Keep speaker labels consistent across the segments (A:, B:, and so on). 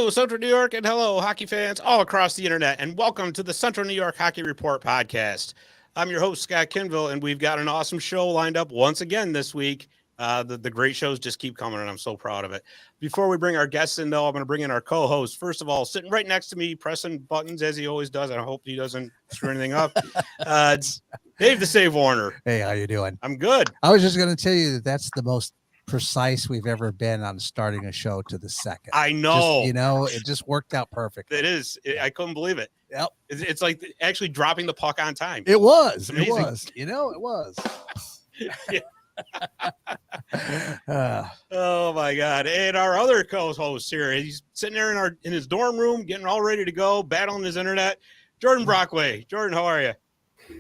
A: Hello, Central New York, and hello, hockey fans all across the internet, and welcome to the Central New York Hockey Report podcast. I'm your host, Scott Kinville, and we've got an awesome show lined up once again this week. The great shows just keep coming, and I'm so proud of it. Before we bring our guests in, though, I'm going to bring in our co-host. First of all, sitting right next to me, pressing buttons as he always does. I hope he doesn't screw anything up. Dave the Save Warner.
B: Hey, how you doing?
A: I'm good.
B: I was just going to tell you that that's the most precise we've ever been on starting a show to the second.
A: I know.
B: It just worked out perfect.
A: It is. I couldn't believe it.
B: Yep.
A: It's like actually dropping the puck on time.
B: It was.
A: It
B: was. It was.
A: Yeah. Oh my God. And our other co-host here, he's sitting there in his dorm room, getting all ready to go, battling his internet. Jordan Brockway. Jordan, how are you?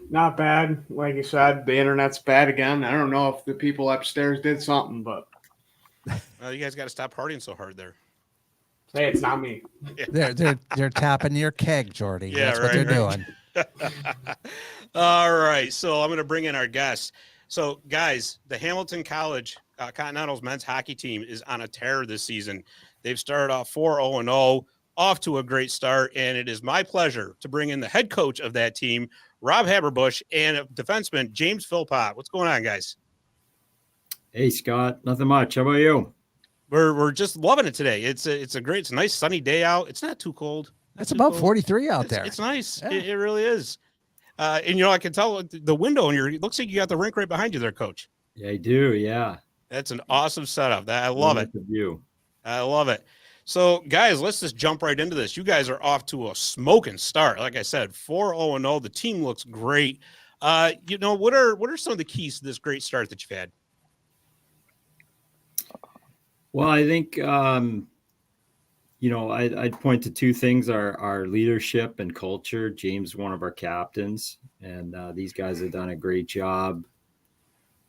C: Not bad. Like you said, the internet's bad again. I don't know if the people upstairs did something, but
A: you guys got to stop partying so hard there.
C: Hey, it's not me.
B: Yeah. They're tapping your keg, Jordy.
A: Yeah,
B: that's what they're doing.
A: All right. So I'm going to bring in our guests. So, guys, the Hamilton College Continentals men's hockey team is on a tear this season. They've started off 4-0-0, off to a great start, and it is my pleasure to bring in the head coach of that team, Rob Haberbusch, and defenseman James Philpott. What's going on, guys?
D: Hey, Scott. Nothing much. How about you?
A: We're just loving it today. It's a nice sunny day out. It's not too cold.
B: It's about 43 out there.
A: It's nice.
B: Yeah.
A: It really is. And I can tell the window in it looks like you got the rink right behind you there, Coach.
D: Yeah, I do. Yeah.
A: That's an awesome setup. I love it.
D: The view.
A: I love it. So, guys, let's just jump right into this. You guys are off to a smoking start. Like I said, 4-0-0. The team looks great. What are some of the keys to this great start that you've had?
D: Well, I think, I'd point to two things: our leadership and culture. James, one of our captains, and these guys have done a great job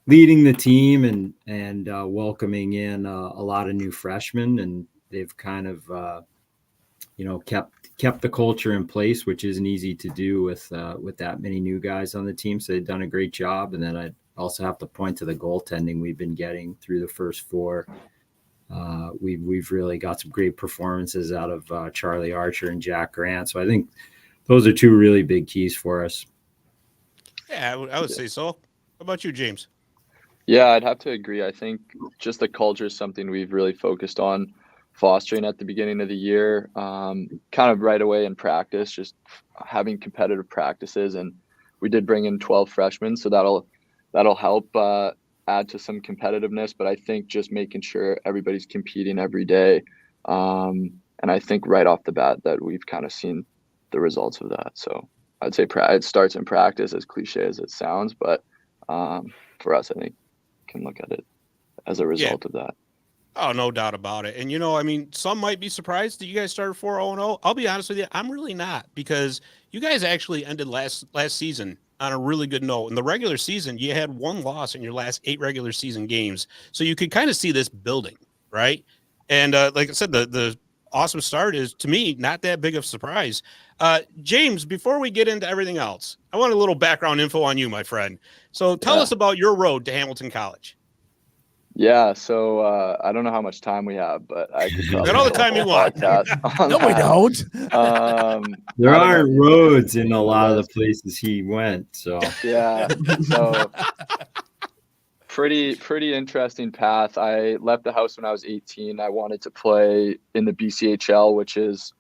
D: leading the team and welcoming in a lot of new freshmen, and they've kind of kept the culture in place, which isn't easy to do with that many new guys on the team. So they've done a great job. And then I also have to point to the goaltending we've been getting through the first four. We've really got some great performances out of Charlie Archer and Jack Grant. So I think those are two really big keys for us.
A: Yeah, I would say so. How about you, James?
E: Yeah, I'd have to agree. I think just the culture is something we've really focused on fostering at the beginning of the year, kind of right away in practice, just having competitive practices. And we did bring in 12 freshmen, so that'll help add to some competitiveness. But I think just making sure everybody's competing every day. And I think right off the bat that we've kind of seen the results of that. So I'd say it starts in practice, as cliche as it sounds. But for us, I think can look at it as a result of that.
A: Oh, no doubt about it. And, some might be surprised that you guys started 4-0-0. I'll be honest with you. I'm really not, because you guys actually ended last season on a really good note. In the regular season, you had one loss in your last 8 regular season games. So you could kind of see this building, right? And like I said, the awesome start is, to me, not that big of a surprise. James, before we get into everything else, I want a little background info on you, my friend. So tell us about your road to Hamilton College.
E: Yeah, so I don't know how much time we have, but I could probably
A: got all the time you want.
B: No, we don't.
D: There aren't roads in a lot of the places he went, so
E: yeah. So pretty interesting path. I left the house when I was 18. I wanted to play in the BCHL, which is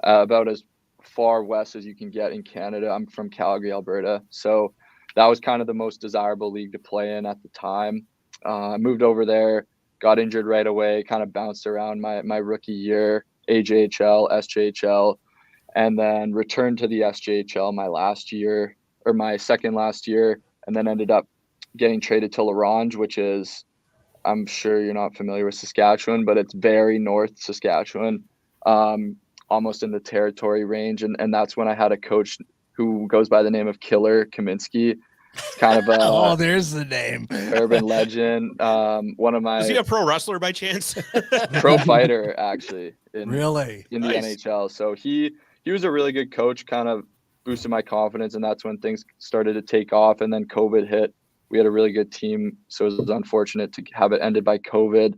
E: about as far west as you can get in Canada. I'm from Calgary, Alberta, so that was kind of the most desirable league to play in at the time. I moved over there, got injured right away, kind of bounced around my rookie year, AJHL, SJHL, and then returned to the SJHL my second last year, and then ended up getting traded to La Ronge, which is, I'm sure you're not familiar with Saskatchewan, but it's very north Saskatchewan, almost in the territory range. And that's when I had a coach who goes by the name of Killer Kaminsky. It's kind of a
B: there's the name.
E: Urban legend. One of my
A: Is he a pro wrestler by chance?
E: Pro fighter, actually. In the
A: Nice.
E: NHL. So he was a really good coach, kind of boosted my confidence, and that's when things started to take off. And then COVID hit. We had a really good team, so it was unfortunate to have it ended by COVID.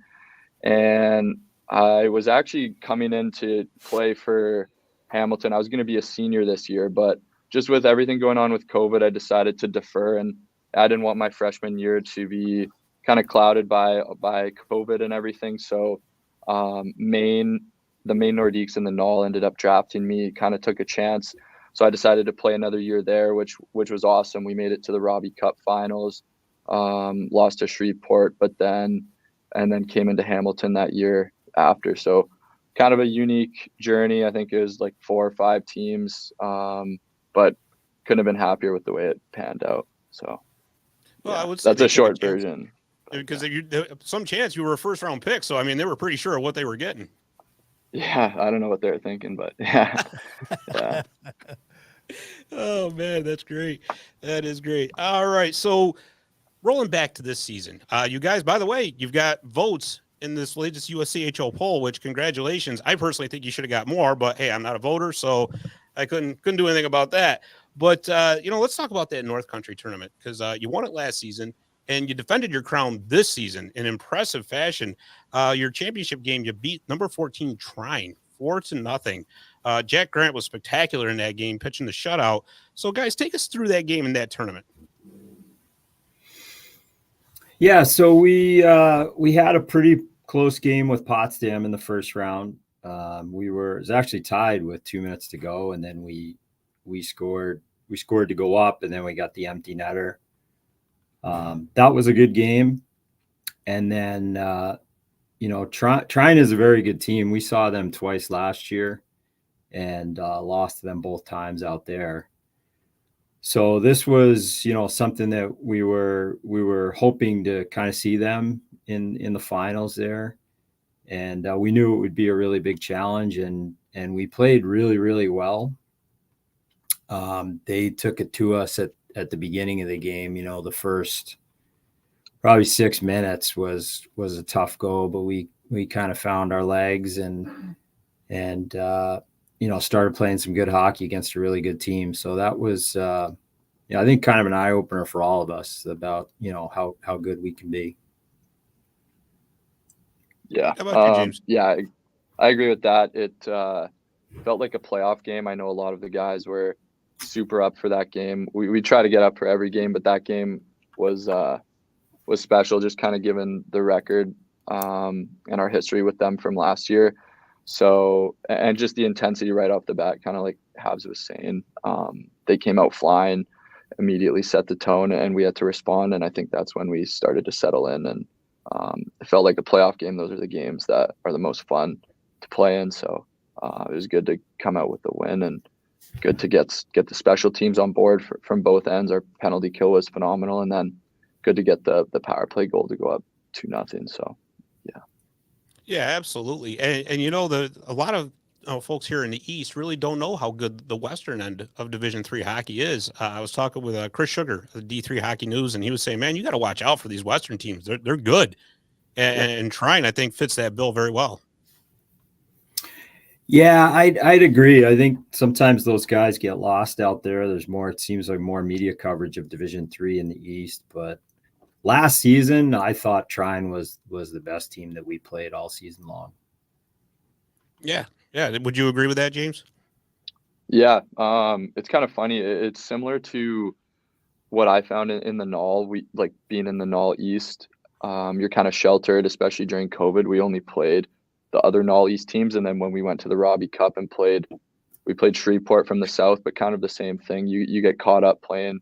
E: And I was actually coming in to play for Hamilton. I was going to be a senior this year, but just with everything going on with COVID, I decided to defer, and I didn't want my freshman year to be kind of clouded by COVID and everything. So the Maine Nordiques and the Null ended up drafting me, kind of took a chance. So I decided to play another year there, which was awesome. We made it to the Robbie Cup finals, lost to Shreveport, and then came into Hamilton that year after. So kind of a unique journey. I think it was like 4 or 5 teams, but couldn't have been happier with the way it panned out. So
A: Well, I would say
E: that's a short version.
A: Because some chance you were a first round pick. So, I mean, they were pretty sure of what they were getting.
E: Yeah, I don't know what they were thinking, but yeah. Yeah.
A: Oh, man, that's great. That is great. All right. So rolling back to this season, you guys, by the way, you've got votes in this latest USCHO poll, which congratulations. I personally think you should have got more, but hey, I'm not a voter, so I couldn't do anything about that. But, let's talk about that North Country tournament, because you won it last season and you defended your crown this season in impressive fashion. Your championship game, you beat number 14 Trine 4-0. Jack Grant was spectacular in that game, pitching the shutout. So guys, take us through that game in that tournament.
D: Yeah, so we had a pretty close game with Potsdam in the first round. It was actually tied with 2 minutes to go, and then we scored to go up, and then we got the empty netter. That was a good game. And then Trine is a very good team. We saw them twice last year and lost to them both times out there. So this was, something that we were hoping to kind of see them in the finals there. And we knew it would be a really big challenge, and we played really, really well. They took it to us at the beginning of the game. The first probably 6 minutes was a tough go, but we kind of found our legs and started playing some good hockey against a really good team. So that was, I think kind of an eye opener for all of us about, how good we can be.
E: Yeah.
A: How about you, James?
E: Yeah, I agree with that. It felt like a playoff game. I know a lot of the guys were super up for that game. We try to get up for every game, but that game was special, just kind of given the record and our history with them from last year. So, and just the intensity right off the bat, kind of like Habs was saying, they came out flying, immediately set the tone, and we had to respond. And I think that's when we started to settle in, and it felt like a playoff game. Those are the games that are the most fun to play in. So it was good to come out with the win, and good to get the special teams on board from both ends. Our penalty kill was phenomenal, and then good to get the power play goal to go up 2-0. So
A: Yeah, absolutely. And a lot of folks here in the East really don't know how good the Western end of Division III hockey is. I was talking with Chris Sugar of D3 Hockey News, and he was saying, man, you got to watch out for these Western teams. They're good. And Trine, I think, fits that bill very well.
D: Yeah, I'd agree. I think sometimes those guys get lost out there. It seems like more media coverage of Division III in the East, but last season, I thought Trine was the best team that we played all season long.
A: Yeah. Yeah. Would you agree with that, James?
E: Yeah. It's kind of funny. It's similar to what I found in the Null. We like being in the Null East. You're kind of sheltered, especially during COVID. We only played the other Null East teams, and then when we went to the Robbie Cup and we played Shreveport from the South, but kind of the same thing. You get caught up playing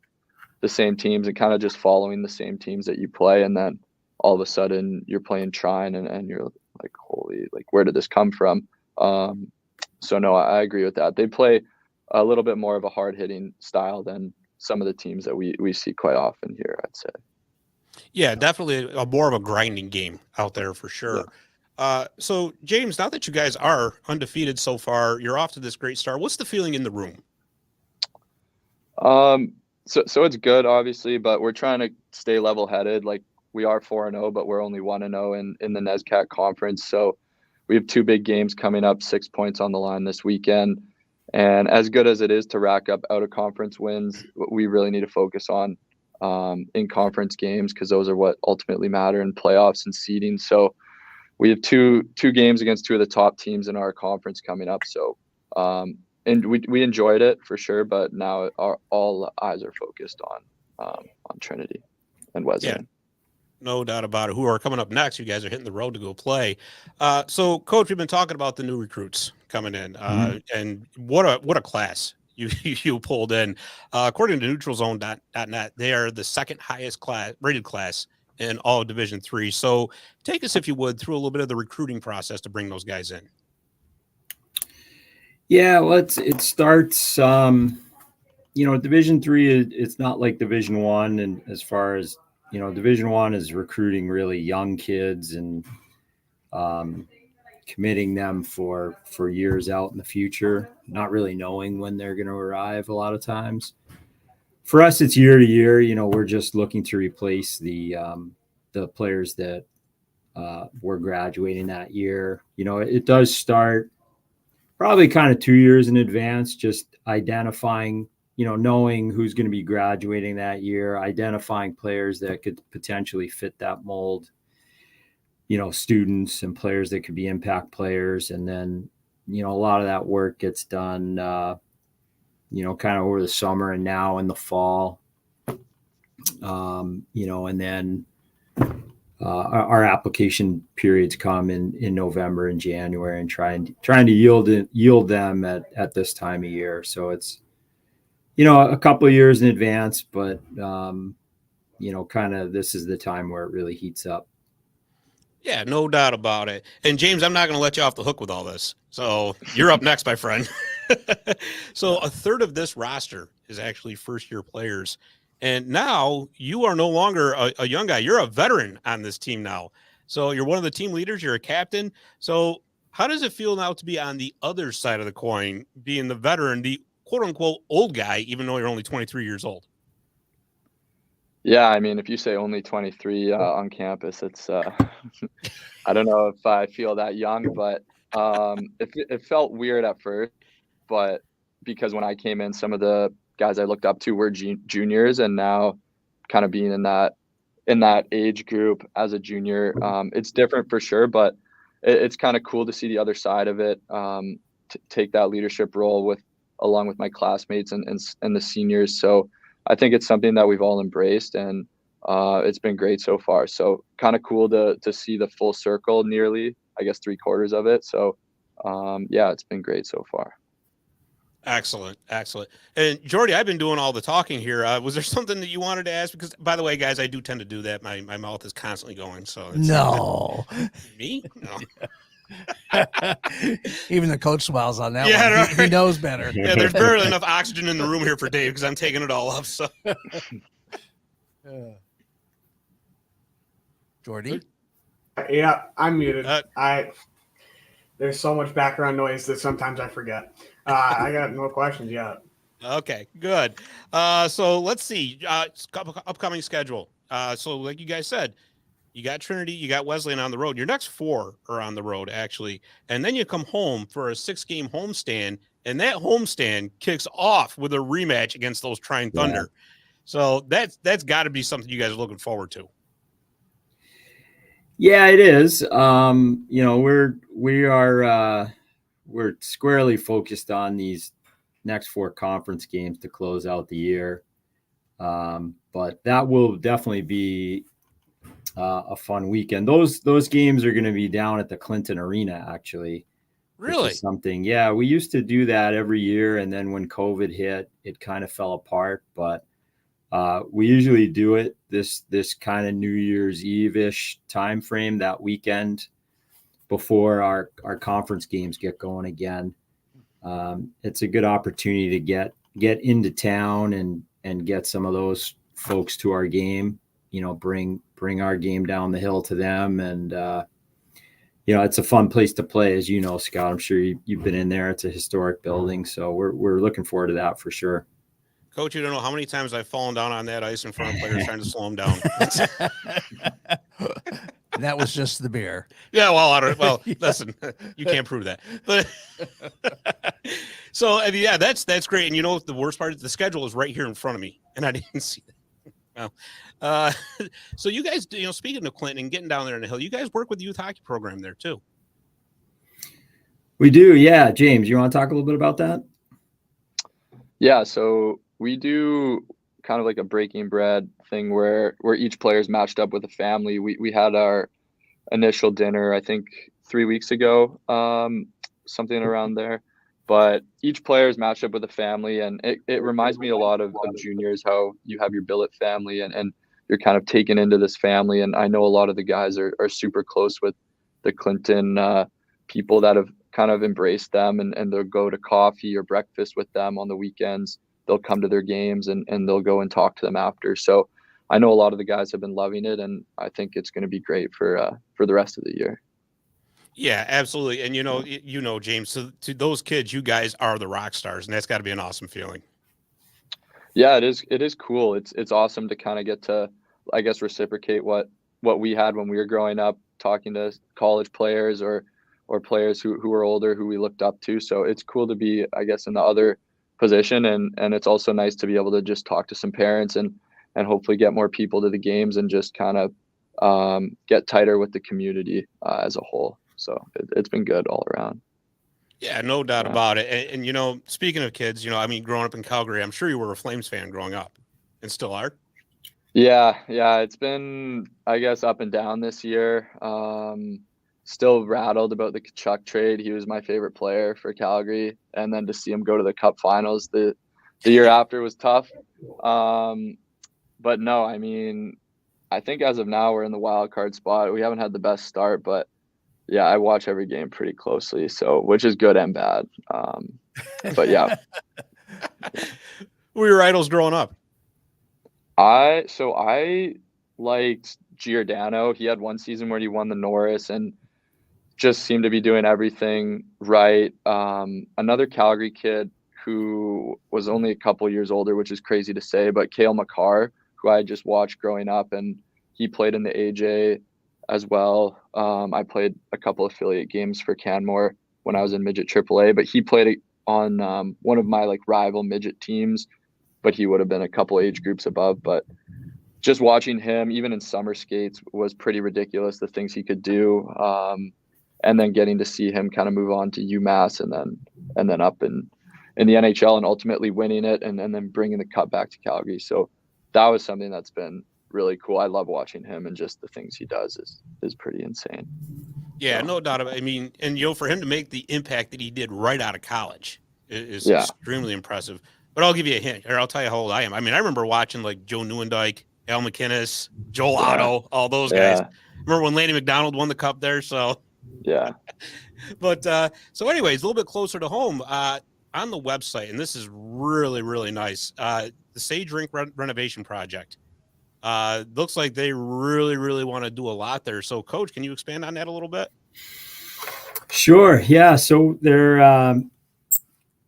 E: the same teams and kind of just following the same teams that you play, and then all of a sudden you're playing Trine and you're like, holy, like, where did this come from? So no, I agree with that. They play a little bit more of a hard hitting style than some of the teams that we see quite often here, I'd say.
A: Yeah, definitely more of a grinding game out there for sure. Yeah. So James, now that you guys are undefeated so far, you're off to this great start. What's the feeling in the room?
E: So it's good, obviously, but we're trying to stay level-headed. Like, we are 4-0, but we're only 1-0 in the NESCAC conference. So we have 2 big games coming up, 6 points on the line this weekend. And as good as it is to rack up out-of-conference wins, we really need to focus on in-conference games, because those are what ultimately matter in playoffs and seeding. So we have two games against two of the top teams in our conference coming up. So, and we enjoyed it for sure, but now all eyes are focused on Trinity and Wesleyan.
A: Yeah. No doubt about it. Who are coming up next? You guys are hitting the road to go play. So, Coach, we've been talking about the new recruits coming in, and what a class you pulled in. According to neutralzone.net, they are the second highest rated class in all of Division III. So, take us, if you would, through a little bit of the recruiting process to bring those guys in.
D: Yeah, well, it starts. Division III, it's not like Division I, and as far as Division I is recruiting really young kids and committing them for years out in the future, not really knowing when they're going to arrive a lot of times. For us, it's year to year. We're just looking to replace the players that were graduating that year. It does start probably kind of 2 years in advance, just identifying, knowing who's going to be graduating that year, identifying players that could potentially fit that mold, students and players that could be impact players. And then, a lot of that work gets done, kind of over the summer and now in the fall, and then our application periods come in November and January, and trying to yield them at this time of year. So it's, a couple of years in advance, but, kind of this is the time where it really heats up.
A: Yeah, no doubt about it. And James, I'm not going to let you off the hook with all this. So you're up next, my friend. So a third of this roster is actually first-year players. And now you are no longer a young guy. You're a veteran on this team now. So you're one of the team leaders. You're a captain. So how does it feel now to be on the other side of the coin, being the veteran, the quote-unquote old guy, even though you're only 23 years old?
E: Yeah, I mean, if you say only 23 on campus, it's I don't know if I feel that young, but it felt weird at first. But because when I came in, some of the guys I looked up to were juniors, and now kind of being in that age group as a junior, it's different for sure. But it's kind of cool to see the other side of it, to take that leadership role along with my classmates and the seniors. So I think it's something that we've all embraced, and it's been great so far. So kind of cool to see the full circle, nearly, I guess, 3/4 of it. So yeah, it's been great so far.
A: Excellent. And Jordy, I've been doing all the talking here. Was there something that you wanted to ask? Because, by the way, guys, I do tend to do that. My mouth is constantly going. So
B: No.
A: Me? No.
B: Even the coach smiles on that
A: Yeah,
B: one.
A: right.
B: He knows better.
A: Yeah, there's barely enough oxygen in the room here for Dave because I'm taking it all up. So,
B: Jordy?
C: Yeah, I'm muted. There's so much background noise that sometimes I forget. I got no questions yet.
A: Okay, good. So let's see. Upcoming schedule. So like you guys said, you got Trinity, you got Wesleyan on the road. Your next 4 are on the road, actually. And then you come home for a 6-game homestand, and that homestand kicks off with a rematch against those Trine Thunder. Yeah. So that's got to be something you guys are looking forward to.
D: Yeah, it is. We're squarely focused on these next 4 conference games to close out the year. But that will definitely be a fun weekend. Those games are going to be down at the Clinton Arena, actually.
A: Really?
D: Something. Yeah, we used to do that every year, and then when COVID hit, it kind of fell apart. But we usually do it this kind of New Year's Eve-ish time frame, that weekend before our conference games get going again. It's a good opportunity to get into town and get some of those folks to our game, bring our game down the hill to them. And, it's a fun place to play, as you know, Scott. I'm sure you've been in there. It's a historic building. So we're looking forward to that for sure.
A: Coach, you don't know how many times I've fallen down on that ice in front of players trying to slow them down.
B: That was just the beer.
A: Yeah, listen, you can't prove that. But so, I mean, yeah, that's great. And the worst part is the schedule is right here in front of me, and I didn't see that. Well, so you guys, speaking of Clinton and getting down there in the hill, you guys work with the youth hockey program there too.
D: We do, yeah. James, you want to talk a little bit about that?
E: Yeah, so we do kind of like a breaking bread thing where each player is matched up with a family. We had our initial dinner, I think 3 weeks ago, something around there. But each player is matched up with a family, and it reminds me a lot of juniors, how you have your billet family and you're kind of taken into this family. And I know a lot of the guys are super close with the Clinton people that have kind of embraced them, and they'll go to coffee or breakfast with them on the weekends. They'll come to their games and they'll go and talk to them after. So I know a lot of the guys have been loving it, and I think it's going to be great for the rest of the year.
A: Yeah, absolutely. And James, so to those kids, you guys are the rock stars, and that's got to be an awesome feeling.
E: Yeah, it is. It is cool. It's awesome to kind of get to, I guess, reciprocate what we had when we were growing up, talking to college players or players who were older, who we looked up to. So it's cool to be, I guess, in the other position, and it's also nice to be able to just talk to some parents and hopefully get more people to the games and just kind of get tighter with the community as a whole. So it's been good all around.
A: Yeah, no doubt about it. And speaking of kids, growing up in Calgary, I'm sure you were a Flames fan growing up and still are.
E: Yeah. It's been, I guess, up and down this year. Still rattled about the Tkachuk trade. He was my favorite player for Calgary. And then to see him go to the Cup finals the year after was tough. But no, I mean, I think as of now, we're in the wild card spot. We haven't had the best start, but yeah, I watch every game pretty closely, so which is good and bad. But yeah.
A: Who were your idols growing up?
E: I liked Giordano. He had one season where he won the Norris and just seemed to be doing everything right. Another Calgary kid who was only a couple years older, which is crazy to say, but Cale Makar, who I just watched growing up, and he played in the AJ as well. I played a couple affiliate games for Canmore when I was in midget AAA, but he played on one of my rival midget teams, but he would have been a couple age groups above. But just watching him, even in summer skates, was pretty ridiculous, the things he could do. And then getting to see him kind of move on to UMass and then up in the NHL and ultimately winning it and then bringing the cup back to Calgary. So that was something that's been really cool. I love watching him, and just the things he does is pretty insane.
A: Yeah, no doubt about it. I mean, and for him to make the impact that he did right out of college is extremely impressive. But I'll give you a hint, or I'll tell you how old I am. I mean, I remember watching Joe Nieuwendyk, Al McInnes, Joel Otto, all those guys. Remember when Lanny McDonald won the cup there? So
E: yeah.
A: But so anyways, a little bit closer to home, on the website, and this is really, really nice. The Sage Rink renovation project. Looks like they really, really want to do a lot there. So, Coach, can you expand on that a little bit?
D: Sure. Yeah. So they're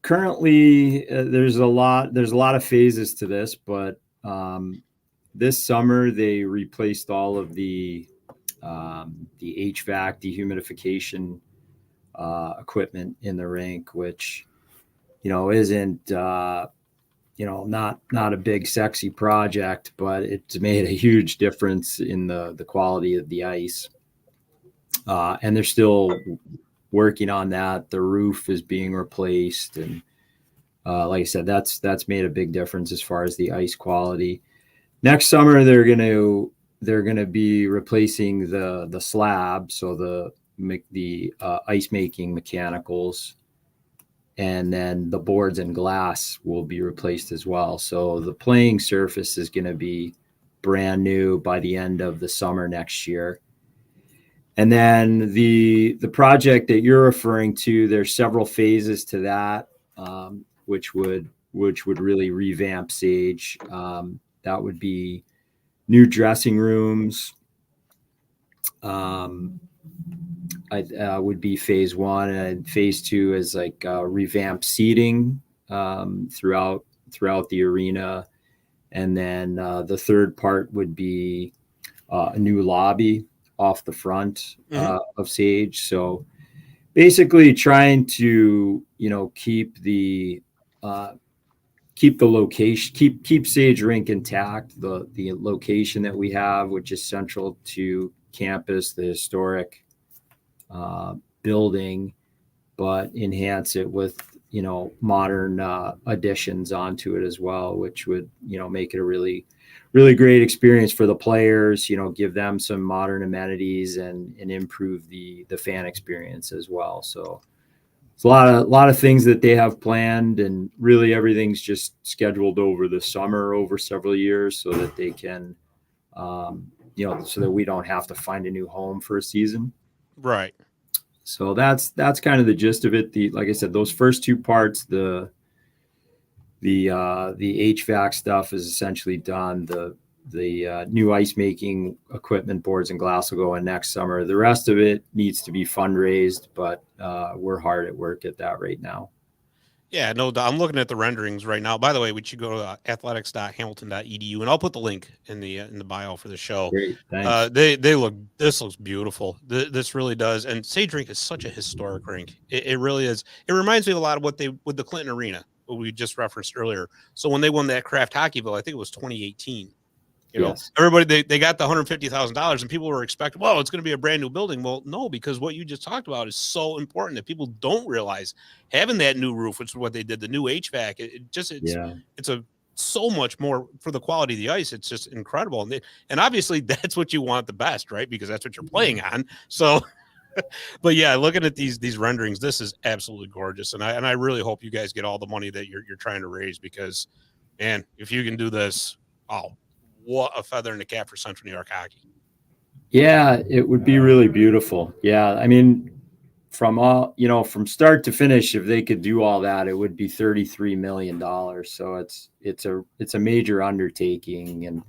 D: currently there's a lot of phases to this, but this summer they replaced all of the HVAC dehumidification equipment in the rink, which isn't not a big sexy project, but it's made a huge difference in the quality of the ice. And they're still working on that. The roof is being replaced, and like I said, that's made a big difference as far as the ice quality. Next summer they're gonna be replacing the slab, so the ice making mechanicals. And then the boards and glass will be replaced as well. So the playing surface is going to be brand new by the end of the summer next year. And then the project that you're referring to, there's several phases to that, which would really revamp Sage. That would be new dressing rooms. Would be phase one, and phase two is revamped seating throughout the arena, and then the third part would be a new lobby off the front of Sage. So basically, trying to keep the keep the location, keep Sage Rink intact, the location that we have, which is central to campus, the historic building, but enhance it with, modern additions onto it as well, which would, make it a really, really great experience for the players, give them some modern amenities and improve the fan experience as well. So it's a lot of things that they have planned, and really everything's just scheduled over the summer, over several years, so that they can, so that we don't have to find a new home for a season.
A: Right.
D: So that's kind of the gist of it. Like I said, those first two parts, the HVAC stuff is essentially done. The new ice making equipment, boards and glass will go in next summer. The rest of it needs to be fundraised, but we're hard at work at that right now.
A: Yeah, no, I'm looking at the renderings right now. By the way, we should go to athletics.hamilton.edu, and I'll put the link in the bio for the show.
D: Great, thanks.
A: This looks beautiful. This really does. And Sage Rink is such a historic rink. It really is. It reminds me a lot of what they with the Clinton Arena, what we just referenced earlier. So when they won that Kraft Hockeyville, I think it was 2018.
D: Yes.
A: Everybody, they got the $150,000 and people were expecting, well, it's going to be a brand new building. Well, no, because what you just talked about is so important that people don't realize having that new roof, which is what they did, the new HVAC. It's so much more for the quality of the ice. It's just incredible. And obviously that's what you want the best, right? Because that's what you're playing on. So, but yeah, looking at these renderings, this is absolutely gorgeous. And I really hope you guys get all the money that you're trying to raise, because, man, if you can do this, what a feather in the cap for Central New York hockey. Yeah,
D: it would be really beautiful. Yeah, I mean, from start to finish, if they could do all that, it would be $33 million. So it's a major undertaking, and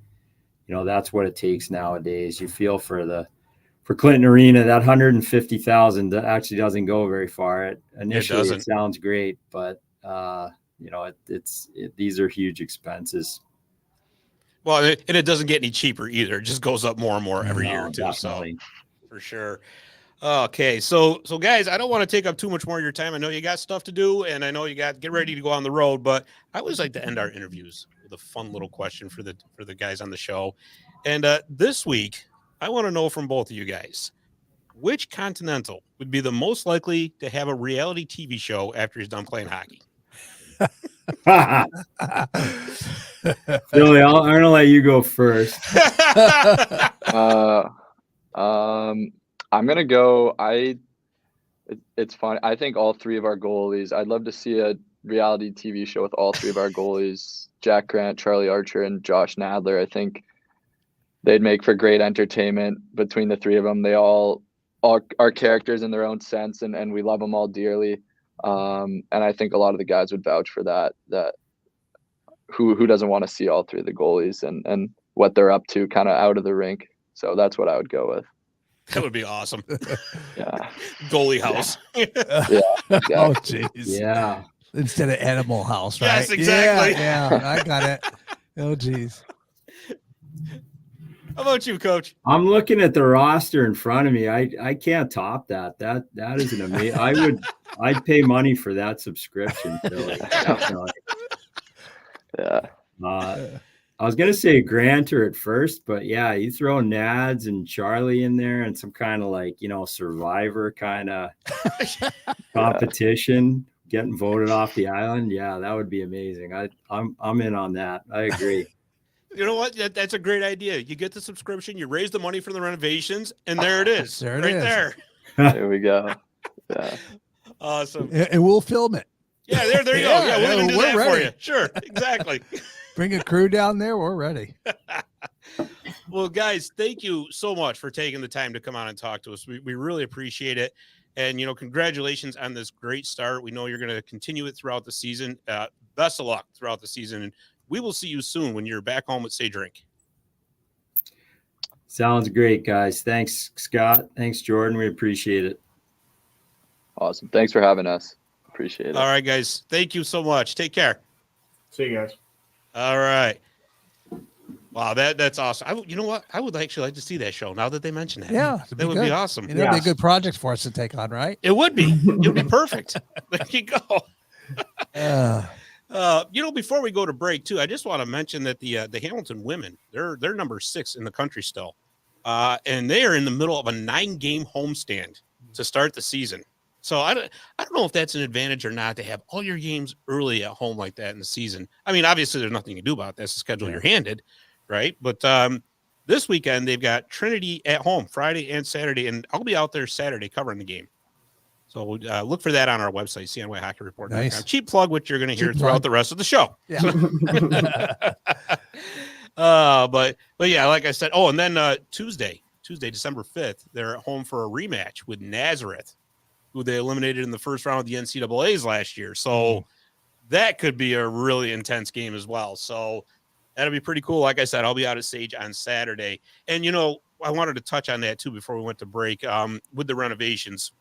D: that's what it takes nowadays. You feel for Clinton Arena, that $150,000 that actually doesn't go very far. Initially, it sounds great, but these are huge expenses.
A: Well, and it doesn't get any cheaper either. It just goes up more and more every year too.
D: Definitely.
A: So for sure. Okay. So guys, I don't want to take up too much more of your time. I know you got stuff to do, and I know you got get ready to go on the road, but I always like to end our interviews with a fun little question for the guys on the show. And this week, I want to know from both of you guys, which Continental would be the most likely to have a reality TV show after he's done playing hockey?
D: Billy, I'm gonna let you go first.
E: I'm gonna go. It's fun. I think all three of our goalies. I'd love to see a reality TV show with all three of our goalies: Jack Grant, Charlie Archer, and Josh Nadler. I think they'd make for great entertainment between the three of them. They all are characters in their own sense, and we love them all dearly. And I think a lot of the guys would vouch for that. Who doesn't want to see all three of the goalies and what they're up to kind of out of the rink. So that's what I would go with.
A: That would be awesome.
E: Yeah.
A: Goalie house.
E: Yeah.
B: Oh, jeez.
D: Yeah.
B: Instead of Animal House, right?
A: Yes, exactly.
B: Yeah, I got it. Oh, jeez.
A: How about you, Coach?
D: I'm looking at the roster in front of me. I can't top that. That is an amazing. I'd pay money for that subscription, Billy. Definitely.
E: Yeah.
D: I was gonna say Granter at first, but yeah, you throw Nads and Charlie in there and some kind of Survivor kind of competition, getting voted off the island. Yeah, that would be amazing. I'm in on that. I agree.
A: You know what? That's a great idea. You get the subscription, you raise the money for the renovations, and there it is.
B: There it
A: right
B: is.
A: There.
E: There we go. Yeah.
A: Awesome.
B: And we'll film it.
A: Yeah, there you go. Yeah, we're gonna do that
B: ready
A: for you. Sure, exactly.
B: Bring a crew down there. We're ready.
A: Well, guys, thank you so much for taking the time to come on and talk to us. We really appreciate it. And, congratulations on this great start. We know you're going to continue it throughout the season. Best of luck throughout the season. And we will see you soon when you're back home at Sage Rink.
D: Sounds great, guys. Thanks, Scott. Thanks, Jordan. We appreciate it.
E: Awesome. Thanks for having us. Appreciate it.
A: All right, guys. Thank you so much. Take care.
C: See you guys.
A: All right. Wow, that's awesome. You know what? I would actually like to see that show now that they mention that.
B: Yeah,
A: that would be awesome.
B: It'd be a good project for us to take on, right?
A: It would be. It would be perfect. There you go. Before we go to break too, I just want to mention that the Hamilton women, they're number 6 in the country still. And they are in the middle of a 9-game homestand to start the season. So I don't know if that's an advantage or not to have all your games early at home like that in the season. I mean, obviously there's nothing you can do about that. That's the schedule you're handed, right? But this weekend they've got Trinity at home Friday and Saturday, and I'll be out there Saturday covering the game. So look for that on our website, CNYHockeyReport.com.
B: Nice.
A: Cheap plug, what you're going to hear throughout the rest of the show.
B: Yeah.
A: But yeah, like I said, and then Tuesday, December 5th, they're at home for a rematch with Nazareth, who they eliminated in the first round of the NCAAs last year. So that could be a really intense game as well. So that'll be pretty cool. Like I said, I'll be out at Sage on Saturday. And, I wanted to touch on that too before we went to break with the renovations.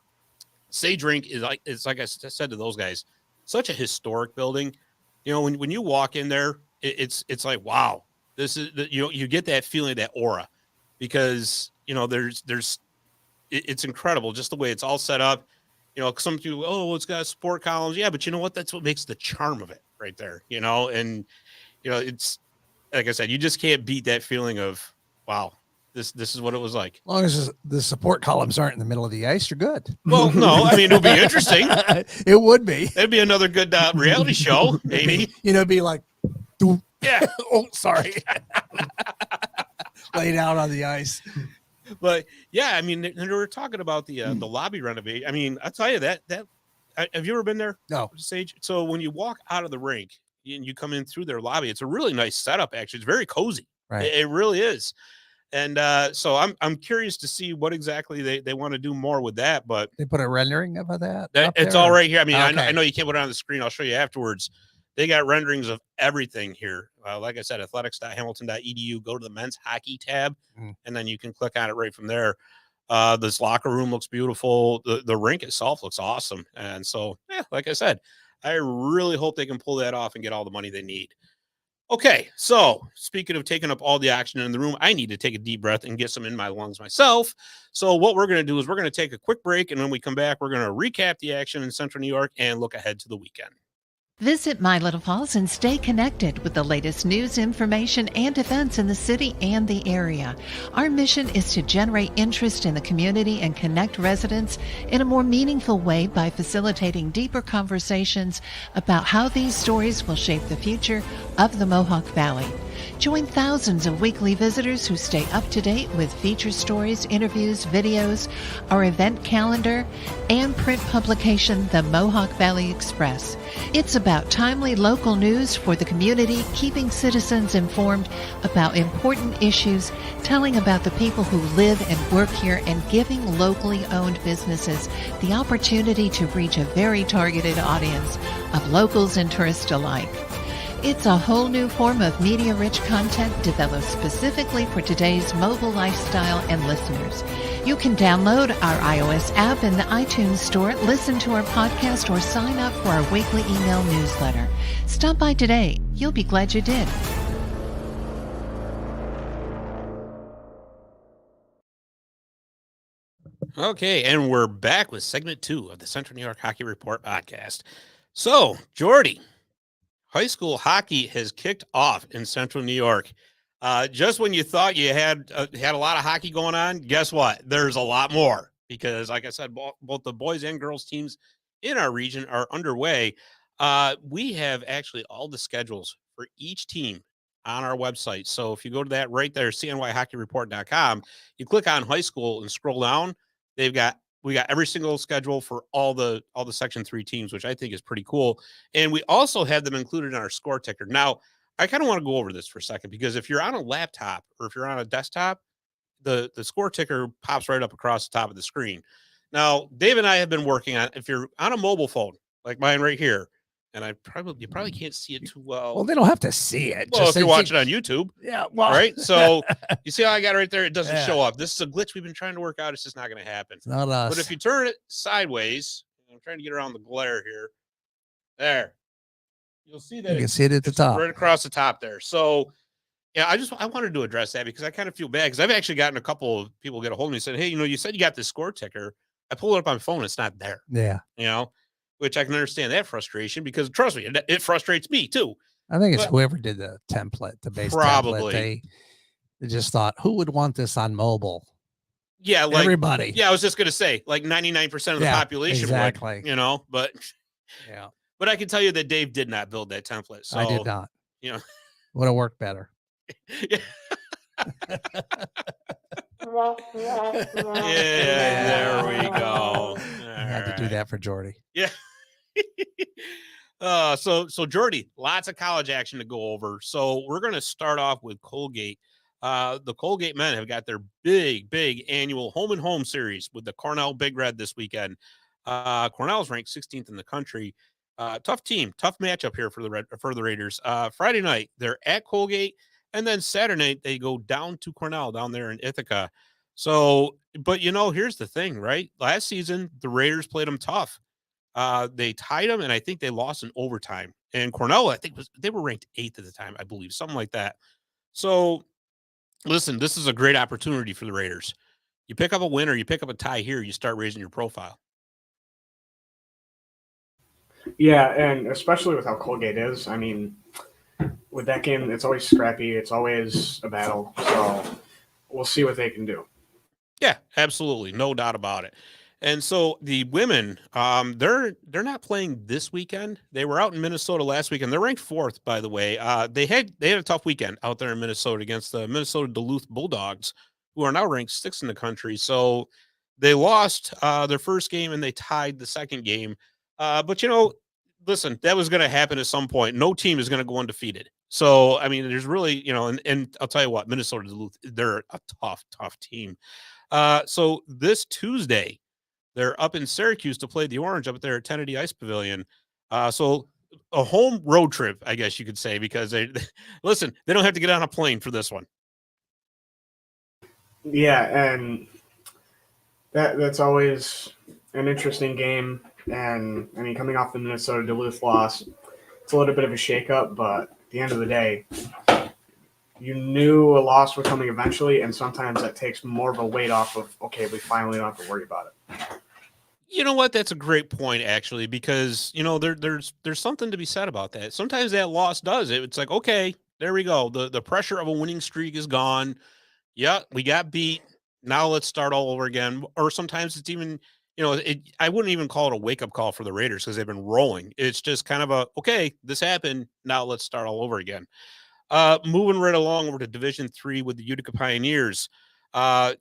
A: Sage Rink is like I said to those guys, such a historic building. When you walk in there, it's like, wow, this is you get that feeling, that aura, because it's incredible just the way it's all set up. Some people, it's got sport columns, yeah, but you know what? That's what makes the charm of it right there. And it's like I said, you just can't beat that feeling of, wow, this is what it was like.
B: As long as the support columns aren't in the middle of the ice, you're good.
A: Well, no, I mean, it'll be interesting.
B: It would be.
A: It'd be another good reality show, maybe.
B: It'd be like,
A: yeah.
B: Oh, sorry. Laid out on the ice.
A: But yeah, I mean, we were talking about the lobby renovation. I mean, I'll tell you that have you ever been there?
B: No.
A: Sage? So when you walk out of the rink and you come in through their lobby, it's a really nice setup. Actually, it's very cozy.
B: Right.
A: It really is. And so I'm curious to see what exactly they want to do more with that. But
B: they put a rendering of that.
A: It's all right here. I mean,
B: okay.
A: I know you can't put it on the screen. I'll show you afterwards. They got renderings of everything here. Like I said, athletics.hamilton.edu. Go to the men's hockey tab, and then you can click on it right from there. This locker room looks beautiful. The rink itself looks awesome. And so, yeah, like I said, I really hope they can pull that off and get all the money they need. Okay, so speaking of taking up all the oxygen in the room, I need to take a deep breath and get some in my lungs myself. So what we're going to do is we're going to take a quick break, and when we come back, we're going to recap the action in Central New York and look ahead to the weekend.
F: Visit My Little Falls and stay connected with the latest news, information, and events in the city and the area. Our mission is to generate interest in the community and connect residents in a more meaningful way by facilitating deeper conversations about how these stories will shape the future of the Mohawk Valley. Join thousands of weekly visitors who stay up to date with feature stories, interviews, videos, our event calendar, and print publication, The Mohawk Valley Express. It's about timely local news for the community, keeping citizens informed about important issues, telling about the people who live and work here, and giving locally owned businesses the opportunity to reach a very targeted audience of locals and tourists alike. It's a whole new form of media-rich content developed specifically for today's mobile lifestyle and listeners. You can download our iOS app in the iTunes Store, listen to our podcast, or sign up for our weekly email newsletter. Stop by today. You'll be glad you did.
A: Okay, and we're back with segment 2 of the Central New York Hockey Report podcast. So, Jordy, high school hockey has kicked off in Central New York. Just when you thought you had a lot of hockey going on, guess what? There's a lot more because, like I said, both the boys and girls teams in our region are underway. We have actually all the schedules for each team on our website. So if you go to that right there, CNYHockeyReport.com, you click on high school and scroll down. We got every single schedule for all the Section 3 teams, which I think is pretty cool. And we also have them included in our score ticker. Now, I kind of want to go over this for a second because if you're on a laptop or if you're on a desktop, the score ticker pops right up across the top of the screen. Now, Dave and I have been working on, if you're on a mobile phone like mine right here, and you probably can't see it too well.
B: Well, they don't have to see it.
A: Well, if you're watching on YouTube.
B: Yeah. Well,
A: all right. So you see how I got it right there? It doesn't show up. This is a glitch we've been trying to work out. It's just not going to happen.
B: It's not us.
A: But if you turn it sideways, I'm trying to get around the glare here. There. You'll see that.
B: You can see it at the top.
A: Right across the top there. So, yeah, I wanted to address that because I kind of feel bad because I've actually gotten a couple of people get a hold of me and said, hey, you said you got this score ticker. I pulled it up on my phone. It's not there.
B: Yeah.
A: which I can understand that frustration because trust me, it frustrates me too.
B: I think it's
A: But-
B: whoever did the template, the base
A: Probably.
B: template. They just thought, who would want this on mobile?
A: Yeah, like
B: Everybody.
A: Yeah, I was just gonna say, like 99% of the
B: Yeah,
A: population
B: exactly.
A: would, you know, but
B: Yeah,
A: I can tell you that Dave did not build that template. So
B: I did not.
A: You know,
B: Would have worked better.
A: yeah, there we go.
B: I had to do that for Jordy.
A: Yeah. So Jordy, lots of college action to go over. So we're going to start off with Colgate. The Colgate men have got their big annual home and home series with the Cornell Big Red this weekend. Cornell's ranked 16th in the country. Tough team, tough matchup here for the Raiders. Friday night they're at Colgate, and then Saturday night they go down to Cornell down there in Ithaca. So, but here's the thing, right? Last season the Raiders played them tough. They tied them, and I think they lost in overtime. And Cornell, I think they were ranked 8th at the time, I believe, something like that. So, listen, this is a great opportunity for the Raiders. You pick up a win or you pick up a tie here, you start raising your profile.
C: Yeah, and especially with how Colgate is. I mean, with that game, it's always scrappy. It's always a battle. So we'll see what they can do.
A: Yeah, absolutely. No doubt about it. And so the women, they're not playing this weekend. They were out in Minnesota last weekend. They're ranked 4th, by the way. They had a tough weekend out there in Minnesota against the Minnesota Duluth Bulldogs, who are now ranked 6th in the country. So they lost their first game and they tied the second game. But listen, that was going to happen at some point. No team is going to go undefeated. So I mean, there's really, and I'll tell you what, Minnesota Duluth, they're a tough team. So this Tuesday, they're up in Syracuse to play the Orange up there at Kennedy Ice Pavilion. So a home road trip, I guess you could say, because they don't have to get on a plane for this one.
C: Yeah, and that's always an interesting game. And I mean, coming off the Minnesota Duluth loss, it's a little bit of a shakeup, but at the end of the day, you knew a loss was coming eventually, and sometimes that takes more of a weight off of, okay, we finally don't have to worry about it.
A: You know what? That's a great point, actually, because there's something to be said about that. Sometimes that loss does it. It's like, okay, there we go. The pressure of a winning streak is gone. Yeah, we got beat. Now let's start all over again. Or sometimes it's even, I wouldn't even call it a wake up call for the Raiders because they've been rolling. It's just kind of a, okay, this happened. Now let's start all over again. Moving right along over to Division III with the Utica Pioneers. They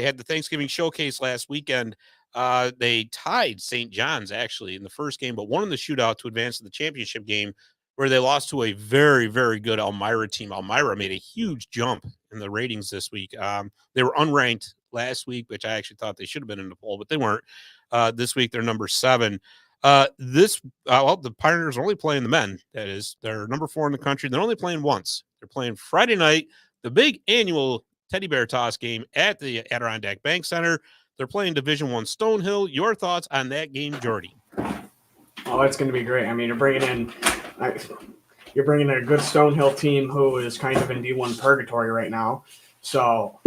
A: had the Thanksgiving showcase last weekend. They tied St. John's actually in the first game, but won in the shootout to advance to the championship game, where they lost to a very, very good Elmira team. Elmira made a huge jump in the ratings this week. They were unranked last week, which I actually thought they should have been in the poll, but they weren't. This week they're number 7. The Pioneers are only playing the men. That is, they're number 4 in the country. They're only playing once. They're playing Friday night, the big annual Teddy Bear Toss game at the Adirondack Bank Center. They're playing Division I Stonehill. Your thoughts on that game, Jordy?
C: Oh, it's going to be great. I mean, you're bringing in a good Stonehill team who is kind of in D1 purgatory right now. So,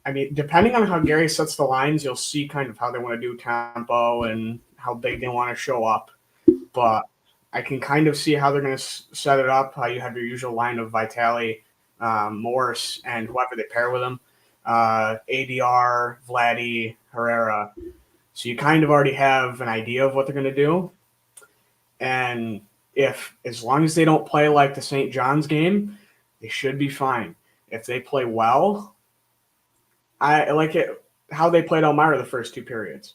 C: I mean, depending on how Gary sets the lines, you'll see kind of how they want to do tempo and how big they want to show up. But I can kind of see how they're going to set it up, how you have your usual line of Vitale, Morse, and whoever they pair with them. ADR, Vladdy, Herrera. So you kind of already have an idea of what they're going to do. And as long as they don't play like the St. John's game, they should be fine. If they play well, I like it how they played Elmira the first 2 periods.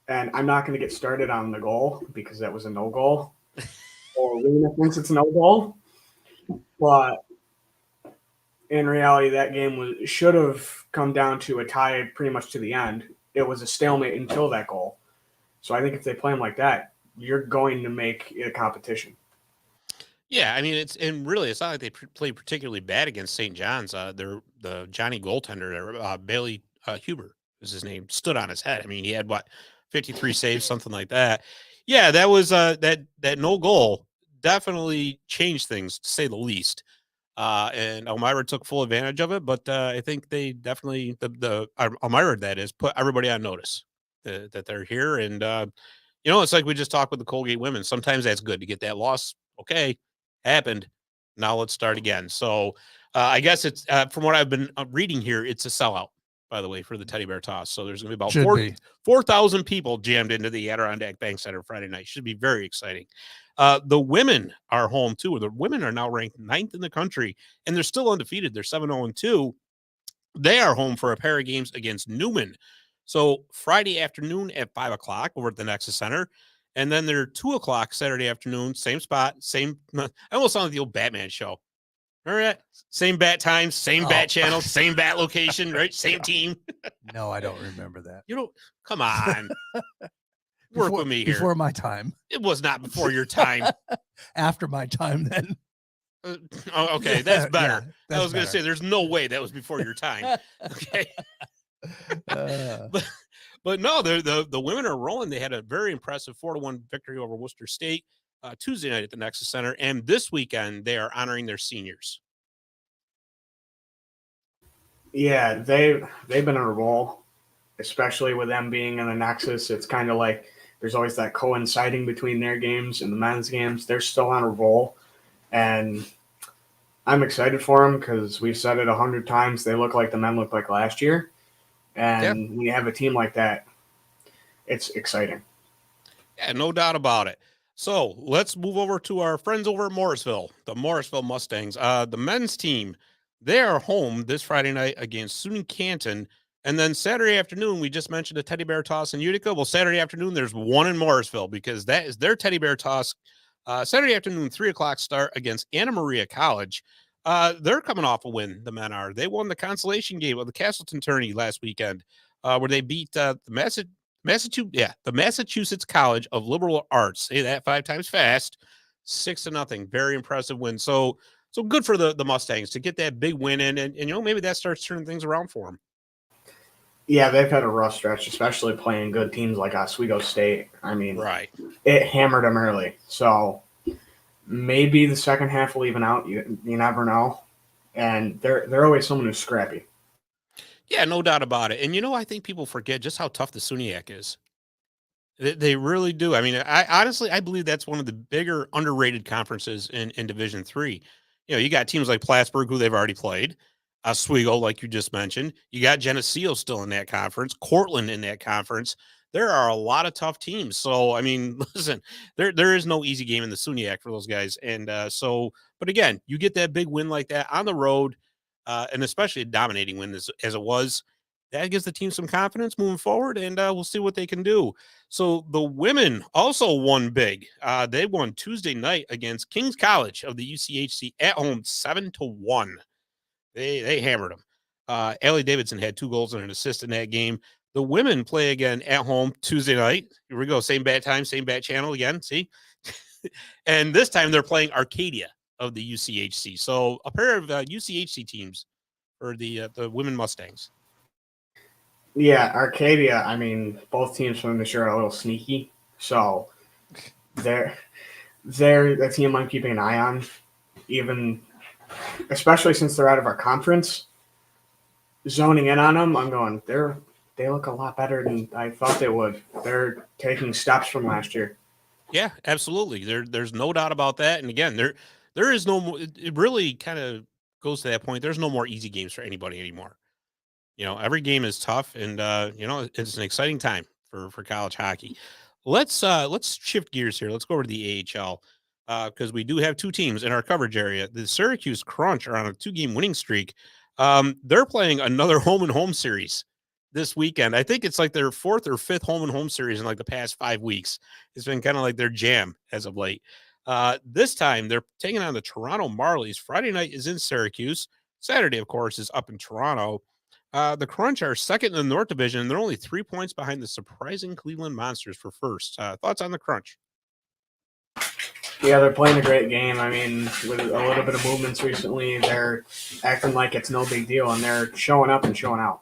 C: And I'm not going to get started on the goal because that was a no goal. Or Rena thinks it's a no goal. But in reality, that game should have come down to a tie pretty much to the end. It was a stalemate until that goal. So I think if they play them like that, you're going to make it a competition.
A: Yeah, I mean, it's not like they played particularly bad against St. John's. The Johnny goaltender, Bailey Huber is his name, stood on his head. I mean, he had 53 saves, something like that. Yeah, that was that no goal definitely changed things, to say the least. And Elmira took full advantage of it, but I think they definitely Elmira, that is, put everybody on notice that they're here, and you know, it's like we just talked with the Colgate women. Sometimes that's good to get that loss. Okay, happened. Now let's start again. So I guess it's from what I've been reading here, it's a sellout, by the way, for the Teddy Bear Toss. So there's going to be about 4,000 people jammed into the Adirondack Bank Center Friday night. Should be very exciting. The women are home too. The women are now ranked 9th in the country, and they're still undefeated. They're 7-0-2. They are home for a pair of games against Newman. So Friday afternoon at 5 o'clock over at the Nexus Center. And then they're 2 o'clock Saturday afternoon, same spot, same. I almost sound like the old Batman show. All right. Same bat time, same bat channel, same bat location, right? Same team.
B: No, I don't remember that.
A: You know, come on. Work with me here.
B: Before my time.
A: It was not before your time.
B: After my time, then.
A: Okay, that's better.
B: Yeah,
A: I was going to say, there's no way that was before your time. Okay. But no, the women are rolling. They had a very impressive 4-1 victory over Worcester State Tuesday night at the Nexus Center. And this weekend, they are honoring their seniors.
C: Yeah, they've been on a roll, especially with them being in the Nexus. It's kind of like there's always that coinciding between their games and the men's games. They're still on a roll, and I'm excited for them because we've said it 100 times. They look like the men looked like last year, and when you have a team like that, it's exciting.
A: Yeah, no doubt about it. So let's move over to our friends over at Morrisville, the Morrisville Mustangs. The men's team, they are home this Friday night against SUNY Canton. And then Saturday afternoon, we just mentioned the Teddy Bear Toss in Utica. Well, Saturday afternoon, there's one in Morrisville because that is their Teddy Bear Toss. Saturday afternoon, 3 o'clock start against Anna Maria College. They're coming off a win, the men are. They won the consolation game of the Castleton tourney last weekend, where they beat the Massachusetts College of Liberal Arts. Say that 5 times fast. 6-0. Very impressive win. So good for the Mustangs to get that big win in, and you know, maybe that starts turning things around for them.
C: Yeah, they've had a rough stretch, especially playing good teams like Oswego State. I mean,
A: right.
C: It hammered them early. So maybe the second half will even out. You never know. And they're always someone who's scrappy.
A: Yeah, no doubt about it. And, you know, I think people forget just how tough the SUNYAC is. They really do. I mean, I believe that's one of the bigger underrated conferences in Division III. You know, you got teams like Plattsburgh, who they've already played. Oswego, like you just mentioned. You got Geneseo still in that conference. Cortland in that conference. There are a lot of tough teams. So, I mean, listen, there is no easy game in the SUNYAC for those guys. And but again, you get that big win like that on the road, and especially a dominating win as it was, that gives the team some confidence moving forward, and we'll see what they can do. So the women also won big. They won Tuesday night against King's College of the UCHC at home, 7-1. They hammered them. Allie Davidson had 2 goals and an assist in that game. The women play again at home Tuesday night. Here we go. Same bat time, same bat channel again. See? And this time they're playing Arcadia of the UCHC. So a pair of UCHC teams for the women Mustangs.
C: Yeah, Arcadia, I mean, both teams from the show are a little sneaky. So they're a team I'm keeping an eye on, even especially since they're out of our conference. Zoning in on them, I'm going, they look a lot better than I thought they would. They're taking steps from last year.
A: Yeah, absolutely. There's no doubt about that. And again, there is no more. It really kind of goes to that point. There's no more easy games for anybody anymore. You know, every game is tough, and you know, it's an exciting time for college hockey. Let's shift gears here. Let's go over to the AHL because we do have 2 teams in our coverage area. The Syracuse Crunch are on a 2-game winning streak. They're playing another home and home series this weekend. I think it's like their 4th or 5th home and home series in like the past 5 weeks. It's been kind of like their jam as of late. This time they're taking on the Toronto Marlies. Friday night is in Syracuse. Saturday, of course, is up in Toronto. The Crunch are second in the North Division, and they're only 3 points behind the surprising Cleveland Monsters for first. Thoughts on the Crunch?
C: Yeah, they're playing a great game. I mean, with a little bit of movements recently, they're acting like it's no big deal, and they're showing up and showing out.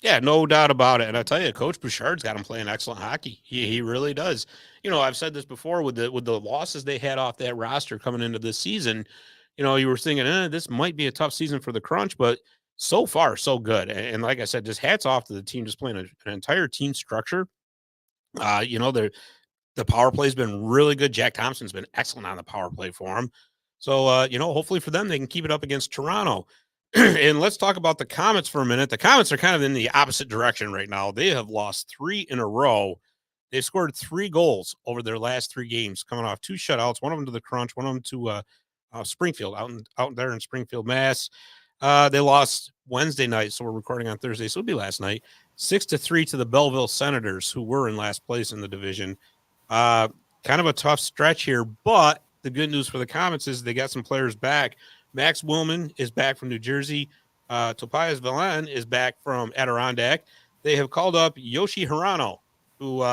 A: Yeah, no doubt about it. And I tell you, Coach Bouchard's got him playing excellent hockey. He really does. You know, I've said this before with the losses they had off that roster coming into this season. You know, you were thinking, this might be a tough season for the Crunch, but so far, so good. And like I said, just hats off to the team, just playing an entire team structure. The power play has been really good. Jack Thompson's been excellent on the power play for him. So, hopefully for them, they can keep it up against Toronto. And let's talk about the Comets for a minute. The Comets are kind of in the opposite direction right now. They have lost 3 in a row. They've scored 3 goals over their last 3 games, coming off 2 shutouts, one of them to the Crunch, one of them to Springfield, out there in Springfield, Mass. They lost Wednesday night, so we're recording on Thursday, so it'll be last night, 6-3 to the Belleville Senators, who were in last place in the division. Kind of a tough stretch here, but the good news for the Comets is they got some players back. Max Willman is back from New Jersey. Tobias Villan is back from Adirondack. They have called up Yoshi Hirano, who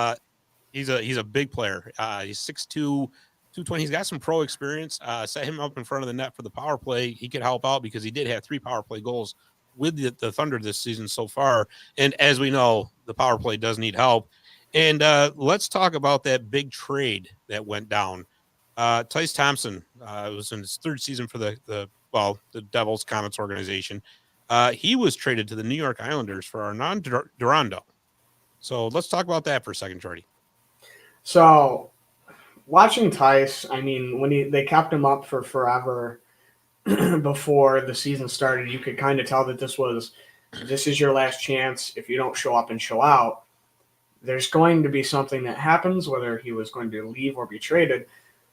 A: he's a big player. He's 6'2", 220. He's got some pro experience. Set him up in front of the net for the power play. He could help out because he did have 3 power play goals with the Thunder this season so far. And as we know, the power play does need help. And let's talk about that big trade that went down. Tice Thompson was in his 3rd season for the Devils Comets organization. He was traded to the New York Islanders for Arnon Durando. So let's talk about that for a second, Jordy.
C: So watching Tice, I mean, when they kept him up for forever before the season started, you could kind of tell that this is your last chance. If you don't show up and show out, there's going to be something that happens, whether he was going to leave or be traded.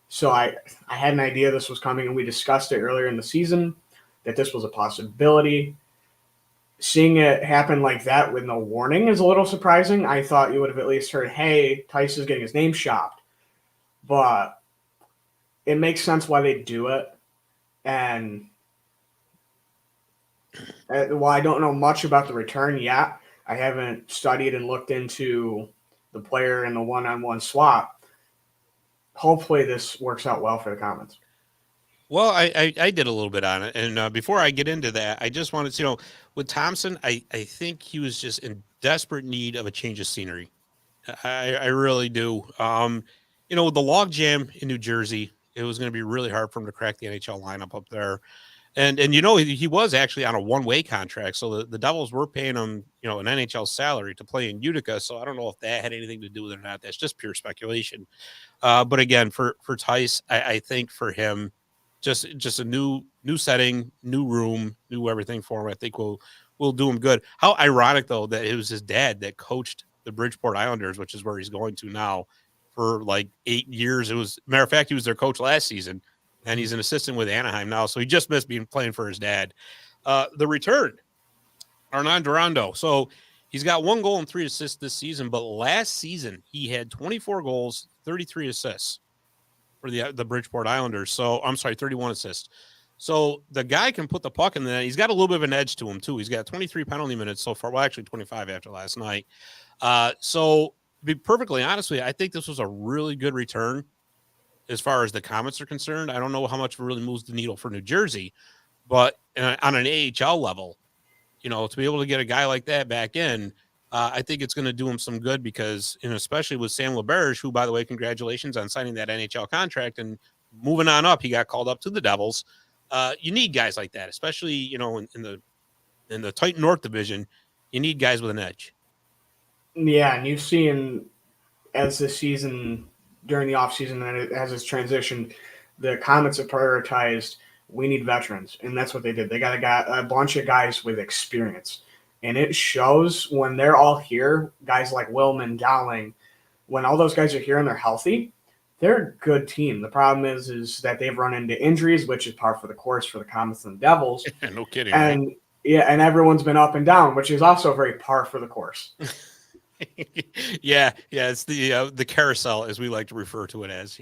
C: So I had an idea this was coming, and we discussed it earlier in the season that this was a possibility. Seeing it happen like that with no warning is a little surprising. I thought you would have at least heard, hey, Tice is getting his name shopped. But it makes sense why they do it. And while I don't know much about the return yet, I haven't studied and looked into the player and the one-on-one swap. Hopefully this works out well for the Comets.
A: Well, I did a little bit on it. And before I get into that, I just wanted to, with Thompson, I think he was just in desperate need of a change of scenery. I really do. With the logjam in New Jersey, it was going to be really hard for him to crack the NHL lineup up there. And he was actually on a one-way contract. So the Devils were paying him, an NHL salary to play in Utica. So I don't know if that had anything to do with it or not. That's just pure speculation. But again, for Tice, I think for him, just a new setting, new room, new everything for him, I think will do him good. How ironic, though, that it was his dad that coached the Bridgeport Islanders, which is where he's going to now for like 8 years. Matter of fact, he was their coach last season, and he's an assistant with Anaheim now. So he just missed playing for his dad. The return, Arnon Durando. So he's got 1 goal and 3 assists this season, but last season he had 24 goals, 33 assists for the Bridgeport Islanders. So I'm sorry, 31 assists. So the guy can put the puck in the net. He's got a little bit of an edge to him too. He's got 23 penalty minutes so far. Well, actually 25 after last night. So to be perfectly honest with you, I think this was a really good return as far as the Comets are concerned. I don't know how much it really moves the needle for New Jersey, but on an AHL level, to be able to get a guy like that back in, I think it's going to do him some good because, especially with Sam LaBerge, who, by the way, congratulations on signing that NHL contract and moving on up. He got called up to the Devils. You need guys like that, especially, in the tight North Division. You need guys with an edge.
C: Yeah, and you've seen as the season, during the offseason and as it's transitioned, the Comets have prioritized, we need veterans, and that's what they did. They got a bunch of guys with experience. And it shows when they're all here, guys like Willman, Dowling, when all those guys are here and they're healthy, they're a good team. The problem is that they've run into injuries, which is par for the course for the Comets and the Devils.
A: No kidding.
C: And right? And everyone's been up and down, which is also very par for the course.
A: yeah, it's the carousel, as we like to refer to it as,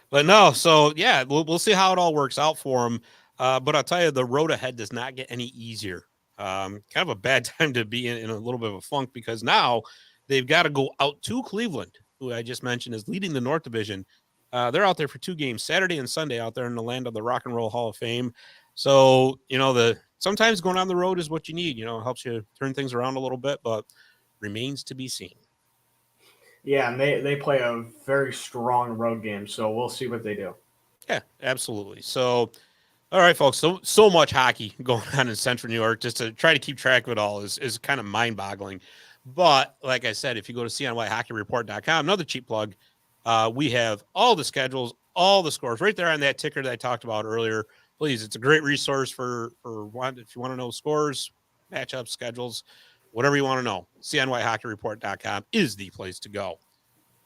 A: but no. So yeah, we'll see how it all works out for them. But I'll tell you, the road ahead does not get any easier. Kind of a bad time to be in a little bit of a funk because now they've got to go out to Cleveland, who I just mentioned is leading the North Division. They're out there for 2 games, Saturday and Sunday, out there in the land of the Rock and Roll Hall of Fame. So, sometimes going on the road is what you need. It helps you turn things around a little bit, but remains to be seen.
C: Yeah, and they play a very strong road game, so we'll see what they do.
A: Yeah, absolutely. So, all right, folks. So much hockey going on in Central New York. Just to try to keep track of it all is kind of mind-boggling. But like I said, if you go to CNYHockeyReport.com, another cheap plug, we have all the schedules, all the scores right there on that ticker that I talked about earlier. Please, it's a great resource for if you want to know scores, matchups, schedules, whatever you want to know. CNYHockeyReport.com is the place to go.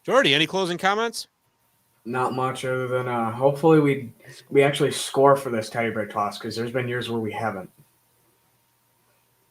A: Jordy, any closing comments?
C: Not much other than hopefully we actually score for this teddy bear toss, because there's been years where we haven't.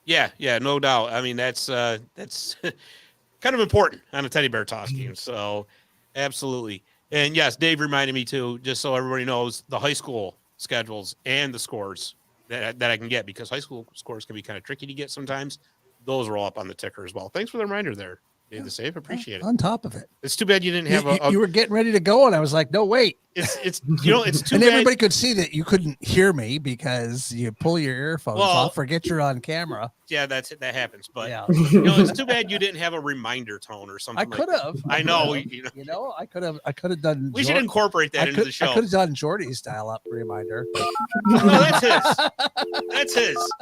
A: Yeah, no doubt. I mean, that's kind of important on a teddy bear toss game. So, absolutely. And yes, Dave reminded me too, just so everybody knows, the high school schedules and the scores that I can get, because high school scores can be kind of tricky to get sometimes. Those are all up on the ticker as well. Thanks for the reminder there, Dave the Save. Appreciate it.
B: On top of it.
A: It's too bad you didn't have
B: You were getting ready to go, and I was like, no, wait.
A: It's too
B: And
A: bad.
B: everybody could see that you couldn't hear me because you pull your earphones off, forget you're on camera.
A: Yeah, that happens. But
B: Yeah.
A: it's too bad you didn't have a reminder tone or something.
B: I could have.
A: I know.
B: I could have done.
A: We should incorporate that into the show.
B: I could have done Jordy's dial-up reminder.
A: No, that's his. That's his.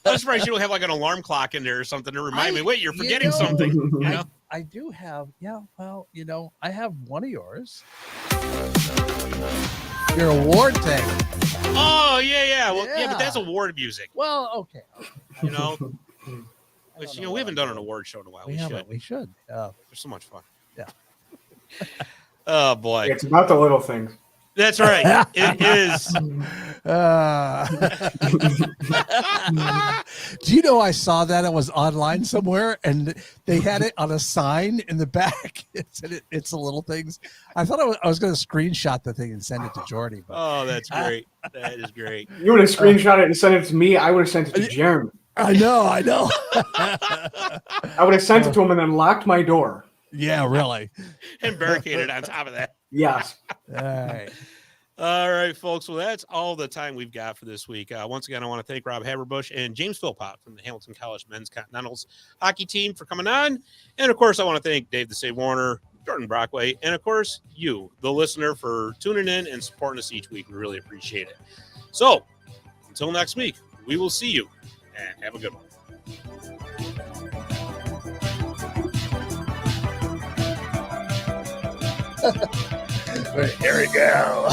A: I'm surprised you don't have like an alarm clock in there or something to remind me. Wait, you're forgetting something. You know?
B: I do have. Yeah. Well, I have one of yours. Your award thing.
A: Oh yeah. Well, yeah,
B: Yeah.
A: but that's award music.
B: Well, okay.
A: Which we haven't done an award show in a while. We should.
B: We should.
A: They're so much fun.
B: Yeah.
A: Oh boy.
C: It's about the little things.
A: That's right. It is.
B: Do you know I saw that it was online somewhere and they had it on a sign in the back? It's the little things. I thought I was going to screenshot the thing and send it to Jordy. But
A: Oh, that's great. That is great.
C: You would have screenshot it and sent it to me. I would have sent it to Jeremy.
B: I know.
C: I would have sent it to him and then locked my door.
B: Yeah, really.
A: And barricaded on top of that.
C: Yes.
B: All right.
A: All right, folks. Well, that's all the time we've got for this week. Once again, I want to thank Rob Haberbusch and James Philpott from the Hamilton College Men's Continentals hockey team for coming on. And, of course, I want to thank Dave the Save Warner, Jordan Brockway, and, of course, you, the listener, for tuning in and supporting us each week. We really appreciate it. So, until next week, we will see you, and have a good one.
B: Here we go.